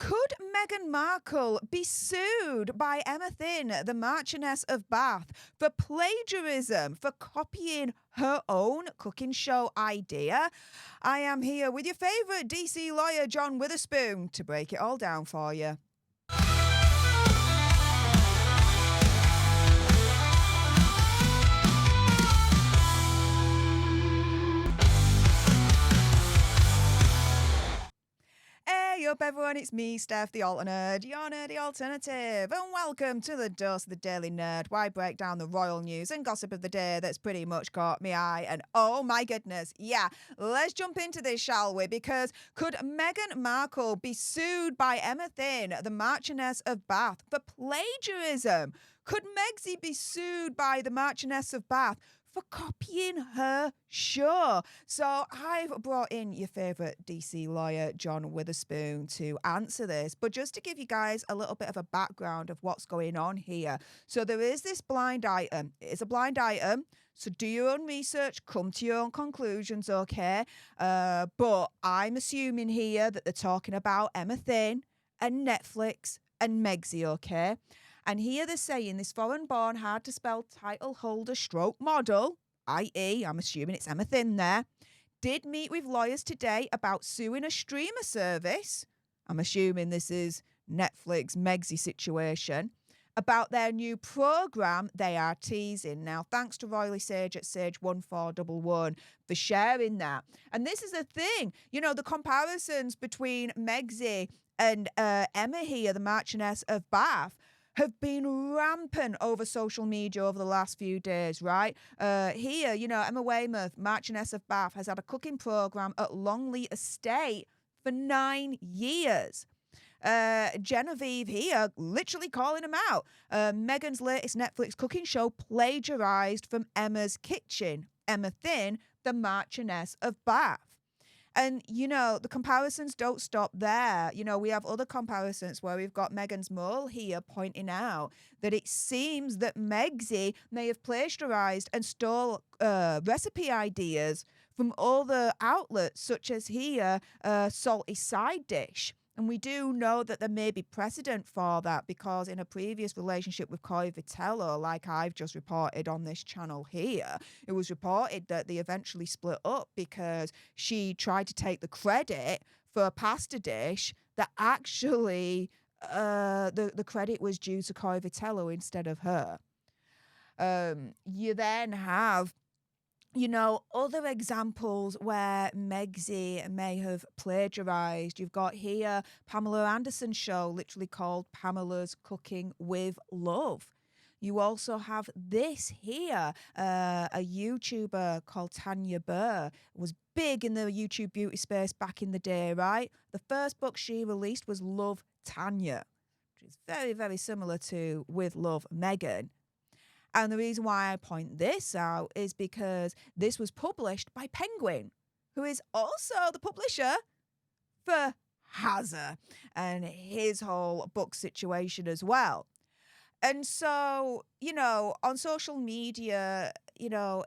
Could Meghan Markle be sued by Emma Thin, the Marchioness of Bath, for plagiarism, for copying her own cooking show idea? I am here with your favourite DC lawyer, John Witherspoon, to break it all down for you. Hey up everyone, it's me, Stef The Alter Nerd, your nerdy alternative, and welcome to the Dose of the Daily Nerd, where I break down the royal news and gossip of the day that's pretty much caught my eye. And oh my goodness, yeah, let's jump into this, shall we? Because could Meghan Markle be sued by Emma Thin, the Marchioness of Bath, for plagiarism? Could Megxie be sued by the Marchioness of Bath for copying her show? So I've brought in your favourite DC lawyer, John Witherspoon, to answer this. But just to give you guys a little bit of a background of what's going on here. So there is this blind item. It is a blind item. So do your own research, come to your own conclusions, okay? But I'm assuming here that they're talking about Emma Thin and Netflix and Megxie, okay? And here they're saying this foreign-born, hard-to-spell title holder stroke model, i.e., I'm assuming it's Emma Thin there, did meet with lawyers today about suing a streamer service. I'm assuming this is Netflix Megxie situation, about their new program they are teasing. Now, thanks to Royally Sage at Sage1411 for sharing that. And this is the thing, you know, the comparisons between Megxie and Emma here, the Marchioness of Bath, have been rampant over social media over the last few days, right? Here, you know, Emma Weymouth, Marchioness of Bath, has had a cooking programme at Longley Estate for 9 years. Genevieve here literally calling them out. Meghan's latest Netflix cooking show plagiarised from Emma's kitchen. Emma Thin, the Marchioness of Bath. And, you know, the comparisons don't stop there. You know, we have other comparisons where we've got Meghan's mole here pointing out that it seems that Megxie may have plagiarised and stole recipe ideas from other outlets, such as here, Salty Side Dish. And we do know that there may be precedent for that because in a previous relationship with Corey Vitello, like I've just reported on this channel here, it was reported that they eventually split up because she tried to take the credit for a pasta dish that actually the credit was due to Corey Vitello instead of her. You then have, you know, other examples where Megxie may have plagiarised. You've got here Pamela Anderson's show, literally called Pamela's Cooking with Love. You also have this here, a YouTuber called Tanya Burr, was big in the YouTube beauty space back in the day, right? The first book she released was Love Tanya, which is very, very similar to With Love Meghan. And the reason why I point this out is because this was published by Penguin, who is also the publisher for Hazza and his whole book situation as well. And so, you know, on social media, you know,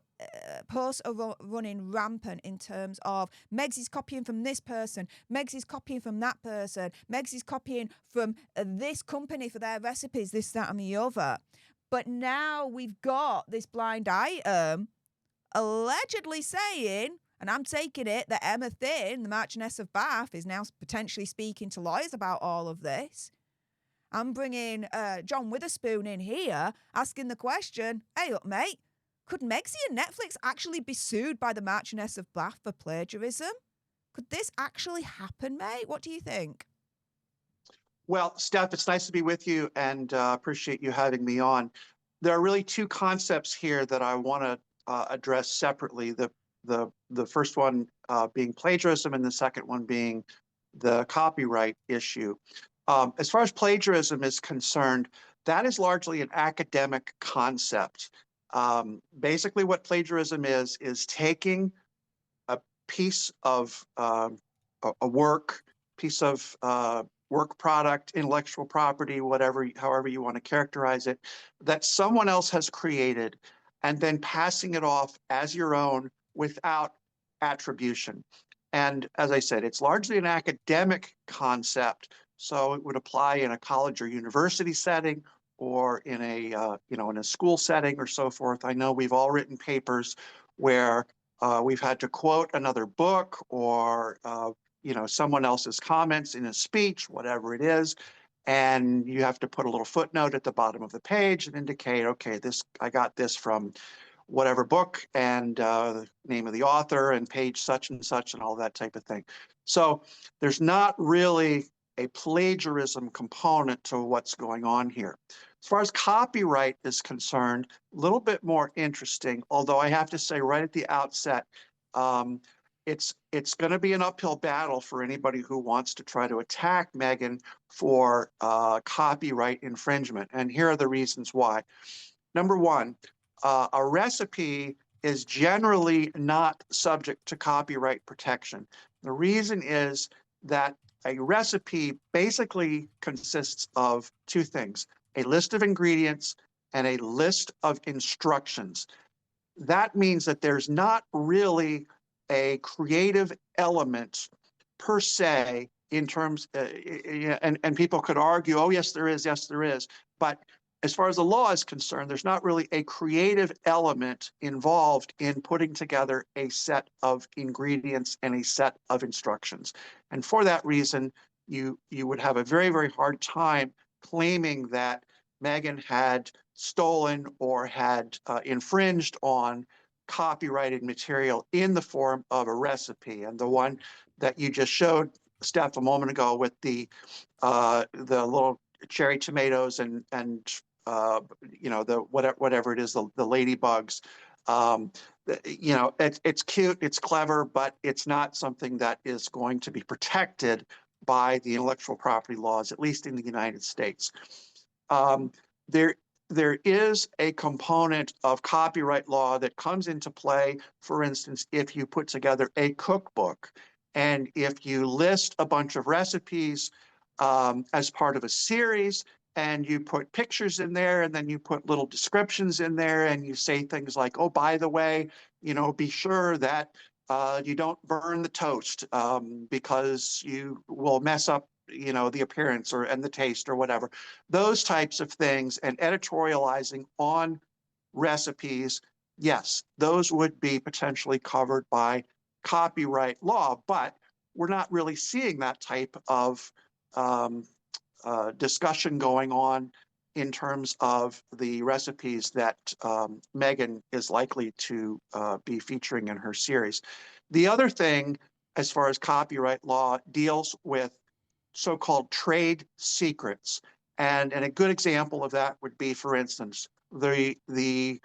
posts are running rampant in terms of Megxie's copying from this person, Megxie's copying from that person, Megxie's copying from this company for their recipes, this, that, and the other. But now we've got this blind item allegedly saying, and I'm taking it, that Emma Thin, the Marchioness of Bath, is now potentially speaking to lawyers about all of this. I'm bringing John Witherspoon in here, asking the question, hey, up, mate, could Megxie and Netflix actually be sued by the Marchioness of Bath for plagiarism? Could this actually happen, mate? What do you think? Well, Steph, it's nice to be with you and appreciate you having me on. There are really two concepts here that I want to address separately. The first one being plagiarism and the second one being the copyright issue. As far as plagiarism is concerned, that is largely an academic concept. Basically what plagiarism is taking a piece of a work, piece of work product, intellectual property, whatever, however you want to characterize it, that someone else has created, and then passing it off as your own without attribution. And as I said, it's largely an academic concept. So it would apply in a college or university setting, or in a in a school setting or so forth. I know we've all written papers where we've had to quote another book, or someone else's comments in a speech, whatever it is, and you have to put a little footnote at the bottom of the page and indicate, okay, this I got this from whatever book, and the name of the author and page such and such and all that type of thing. So there's not really a plagiarism component to what's going on here. As far as copyright is concerned, a little bit more interesting, although I have to say right at the outset, um, it's going to be an uphill battle for anybody who wants to try to attack Meghan for copyright infringement. And here are the reasons why. Number one, a recipe is generally not subject to copyright protection. The reason is that a recipe basically consists of two things: a list of ingredients and a list of instructions. That means that there's not really a creative element per se in terms, and people could argue, oh, yes, there is, yes, there is. But as far as the law is concerned, there's not really a creative element involved in putting together a set of ingredients and a set of instructions. And for that reason, you would have a very, very hard time claiming that Meghan had stolen or had infringed on copyrighted material in the form of a recipe. And the one that you just showed, Steph, a moment ago, with the little cherry tomatoes and the whatever it is, the ladybugs. It's cute, it's clever, but it's not something that is going to be protected by the intellectual property laws, at least in the United States. There there is a component of copyright law that comes into play. For instance, if you put together a cookbook and if you list a bunch of recipes as part of a series, and you put pictures in there, and then you put little descriptions in there, and you say things like, oh, by the way, be sure that you don't burn the toast because you will mess up the appearance and the taste or whatever. Those types of things, and editorializing on recipes, yes, those would be potentially covered by copyright law, but we're not really seeing that type of discussion going on in terms of the recipes that Meghan is likely to be featuring in her series. The other thing, as far as copyright law, deals with so-called trade secrets. And a good example of that would be, for instance, the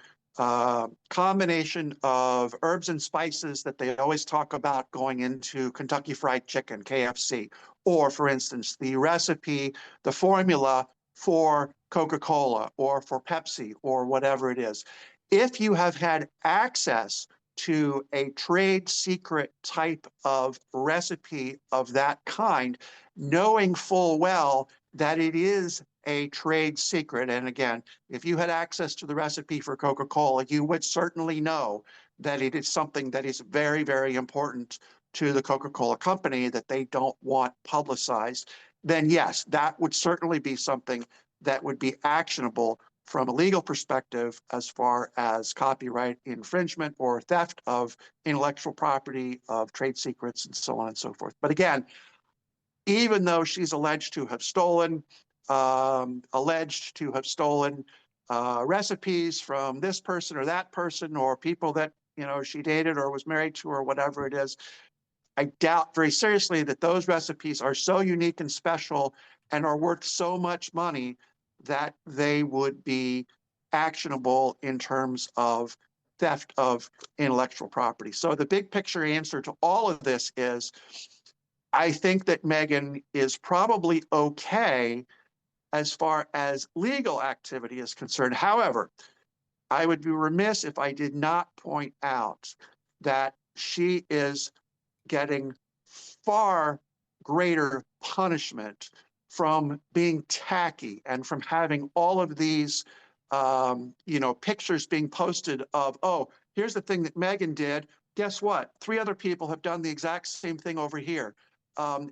combination of herbs and spices that they always talk about going into Kentucky Fried Chicken, KFC, or, for instance, the recipe, the formula for Coca-Cola or for Pepsi or whatever it is. If you have had access to a trade secret type of recipe of that kind, knowing full well that it is a trade secret. And again, if you had access to the recipe for Coca-Cola, you would certainly know that it is something that is very, very important to the Coca-Cola company that they don't want publicized. Then yes, that would certainly be something that would be actionable from a legal perspective as far as copyright infringement or theft of intellectual property, of trade secrets, and so on and so forth. But again, even though she's alleged to have stolen recipes from this person or that person, or people that she dated or was married to or whatever it is, I doubt very seriously that those recipes are so unique and special and are worth so much money that they would be actionable in terms of theft of intellectual property. So the big picture answer to all of this is, I think that Meghan is probably okay as far as legal activity is concerned. However, I would be remiss if I did not point out that she is getting far greater punishment from being tacky and from having all of these pictures being posted of, oh, here's the thing that Meghan did. Guess what? 3 other people have done the exact same thing over here.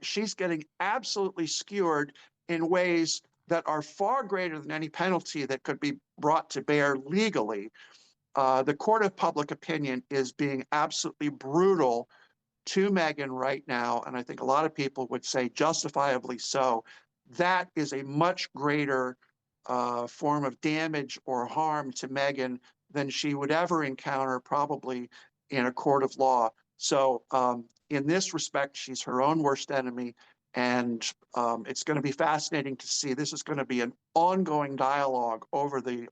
she's getting absolutely skewered in ways that are far greater than any penalty that could be brought to bear legally. The court of public opinion is being absolutely brutal to Meghan right now, and I think a lot of people would say justifiably so. That is a much greater form of damage or harm to Meghan than she would ever encounter probably in a court of law. So in this respect, she's her own worst enemy. And it's going to be fascinating to see. This is going to be an ongoing dialogue over the,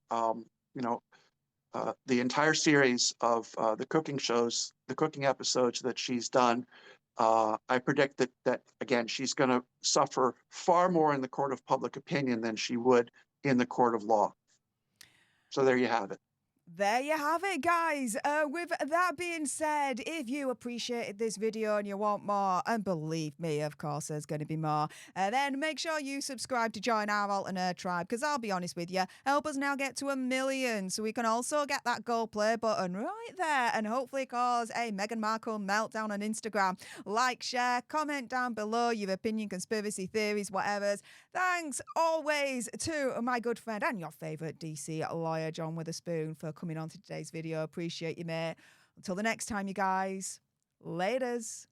the entire series of the cooking shows, the cooking episodes that she's done. I predict that again, she's going to suffer far more in the court of public opinion than she would in the court of law. So there you have it. There you have it, guys. With that being said, if you appreciated this video and you want more, and believe me, of course, there's going to be more, then make sure you subscribe to join our Alter Nerd tribe, because I'll be honest with you, help us now get to 1 million so we can also get that gold play button right there and hopefully cause a Meghan Markle meltdown on Instagram. Like, share, comment down below your opinion, conspiracy theories, whatever's. Thanks always to my good friend and your favourite DC lawyer, John Witherspoon, for coming on to today's video. Appreciate you, mate. Until the next time, you guys. Laters.